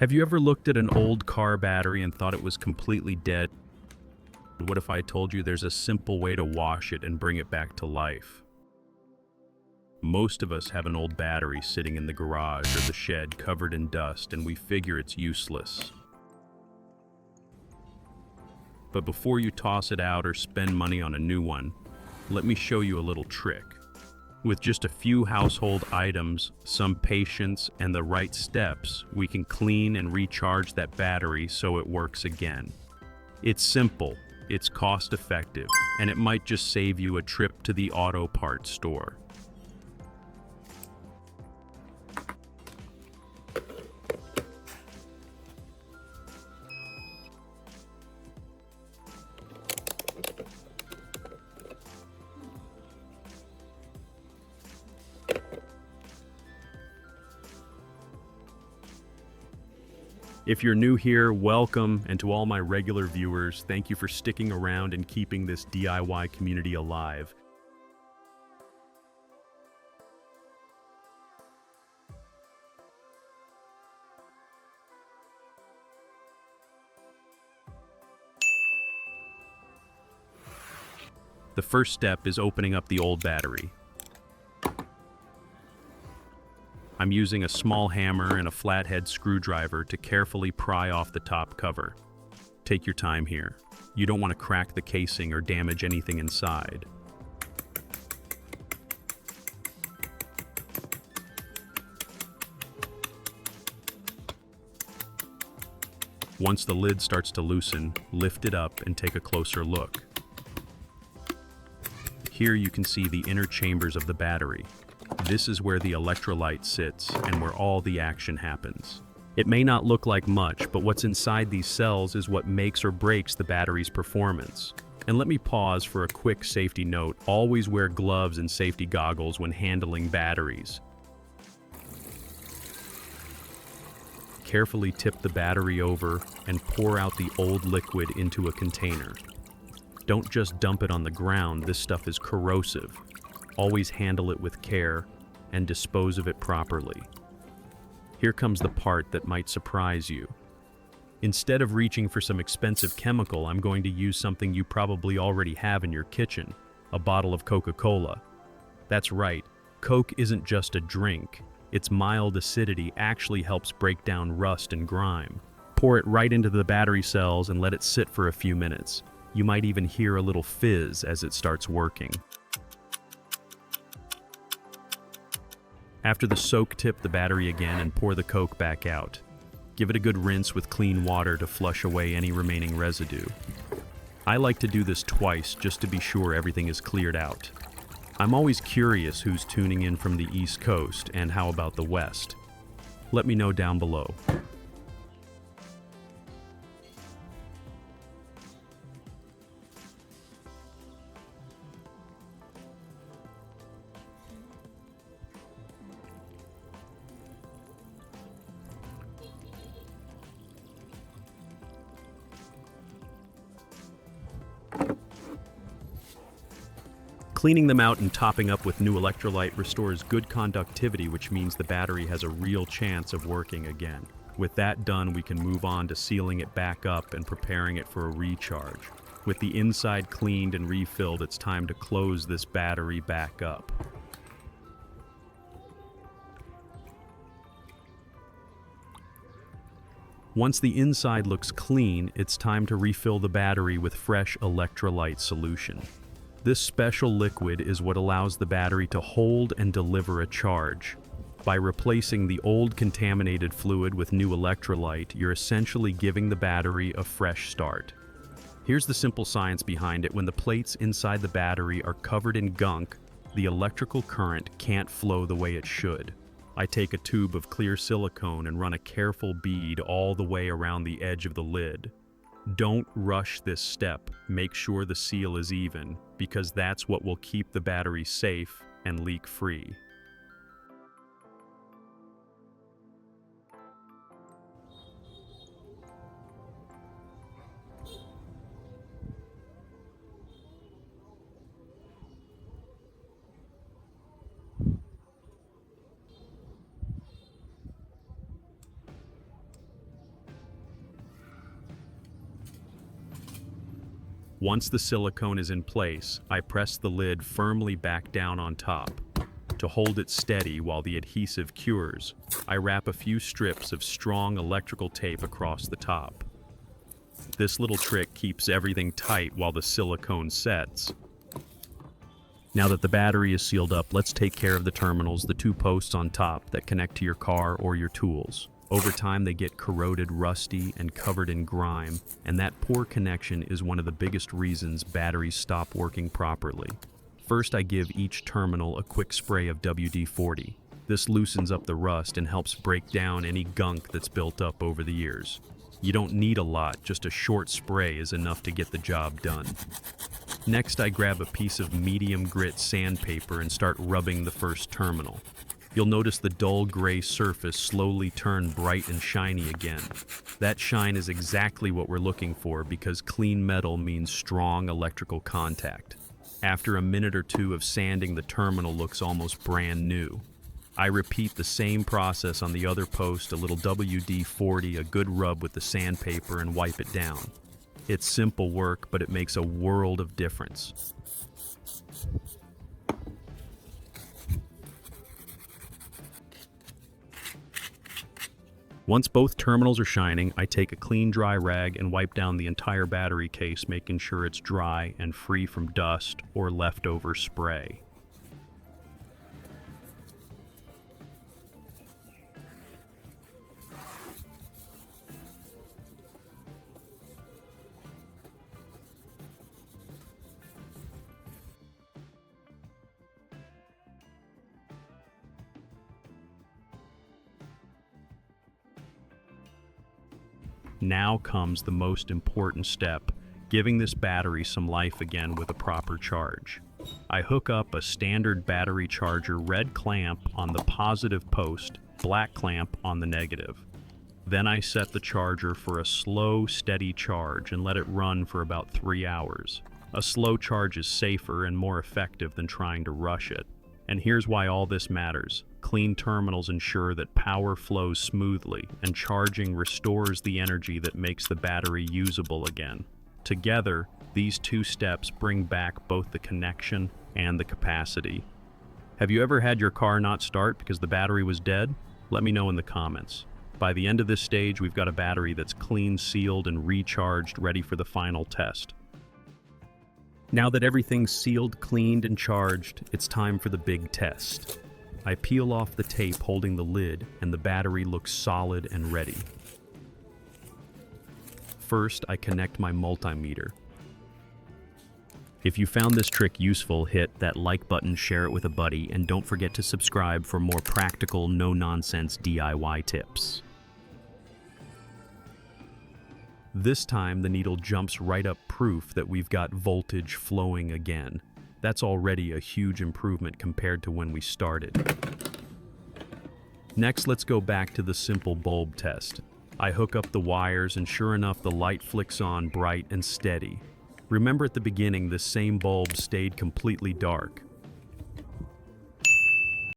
Have you ever looked at an old car battery and thought it was completely dead? What if I told you there's a simple way to wash it and bring it back to life? Most of us have an old battery sitting in the garage or the shed covered in dust, and we figure it's useless. But before you toss it out or spend money on a new one, let me show you a little trick. With just a few household items, some patience, and the right steps, we can clean and recharge that battery so it works again. It's simple, it's cost-effective, and it might just save you a trip to the auto parts store. If you're new here, welcome, and to all my regular viewers, thank you for sticking around and keeping this DIY community alive. The first step is opening up the old battery. I'm using a small hammer and a flathead screwdriver to carefully pry off the top cover. Take your time here. You don't want to crack the casing or damage anything inside. Once the lid starts to loosen, lift it up and take a closer look. Here you can see the inner chambers of the battery. This is where the electrolyte sits and where all the action happens. It may not look like much, but what's inside these cells is what makes or breaks the battery's performance. And let me pause for a quick safety note. Always wear gloves and safety goggles when handling batteries. Carefully tip the battery over and pour out the old liquid into a container. Don't just dump it on the ground, this stuff is corrosive. Always handle it with care and dispose of it properly. Here comes the part that might surprise you. Instead of reaching for some expensive chemical, I'm going to use something you probably already have in your kitchen, a bottle of Coca-Cola. That's right, Coke isn't just a drink. Its mild acidity actually helps break down rust and grime. Pour it right into the battery cells and let it sit for a few minutes. You might even hear a little fizz as it starts working. After the soak, tip the battery again and pour the Coke back out. Give it a good rinse with clean water to flush away any remaining residue. I like to do this twice just to be sure everything is cleared out. I'm always curious who's tuning in from the East Coast and how about the West. Let me know down below. Cleaning them out and topping up with new electrolyte restores good conductivity, which means the battery has a real chance of working again. With that done, we can move on to sealing it back up and preparing it for a recharge. With the inside cleaned and refilled, it's time to close this battery back up. Once the inside looks clean, it's time to refill the battery with fresh electrolyte solution. This special liquid is what allows the battery to hold and deliver a charge. By replacing the old contaminated fluid with new electrolyte, you're essentially giving the battery a fresh start. Here's the simple science behind it. When the plates inside the battery are covered in gunk, the electrical current can't flow the way it should. I take a tube of clear silicone and run a careful bead all the way around the edge of the lid. Don't rush this step. Make sure the seal is even, because that's what will keep the battery safe and leak-free. Once the silicone is in place, I press the lid firmly back down on top. To hold it steady while the adhesive cures, I wrap a few strips of strong electrical tape across the top. This little trick keeps everything tight while the silicone sets. Now that the battery is sealed up, let's take care of the terminals, the two posts on top that connect to your car or your tools. Over time, they get corroded, rusty, and covered in grime, and that poor connection is one of the biggest reasons batteries stop working properly. First, I give each terminal a quick spray of WD-40. This loosens up the rust and helps break down any gunk that's built up over the years. You don't need a lot, just a short spray is enough to get the job done. Next, I grab a piece of medium grit sandpaper and start rubbing the first terminal. You'll notice the dull gray surface slowly turn bright and shiny again. That shine is exactly what we're looking for because clean metal means strong electrical contact. After a minute or two of sanding, the terminal looks almost brand new. I repeat the same process on the other post, a little WD-40, a good rub with the sandpaper, and wipe it down. It's simple work, but it makes a world of difference. Once both terminals are shining, I take a clean dry rag and wipe down the entire battery case, making sure it's dry and free from dust or leftover spray. Now comes the most important step, giving this battery some life again with a proper charge. I hook up a standard battery charger red clamp on the positive post, black clamp on the negative. Then I set the charger for a slow, steady charge and let it run for about 3 hours. A slow charge is safer and more effective than trying to rush it. And here's why all this matters. Clean terminals ensure that power flows smoothly, and charging restores the energy that makes the battery usable again. Together, these two steps bring back both the connection and the capacity. Have you ever had your car not start because the battery was dead? Let me know in the comments. By the end of this stage, we've got a battery that's clean, sealed, and recharged, ready for the final test. Now that everything's sealed, cleaned, and charged, it's time for the big test. I peel off the tape holding the lid, and the battery looks solid and ready. First, I connect my multimeter. If you found this trick useful, hit that like button, share it with a buddy, and don't forget to subscribe for more practical, no-nonsense DIY tips. This time, the needle jumps right up, proof that we've got voltage flowing again. That's already a huge improvement compared to when we started. Next, let's go back to the simple bulb test. I hook up the wires, and sure enough, the light flicks on bright and steady. Remember at the beginning, this same bulb stayed completely dark.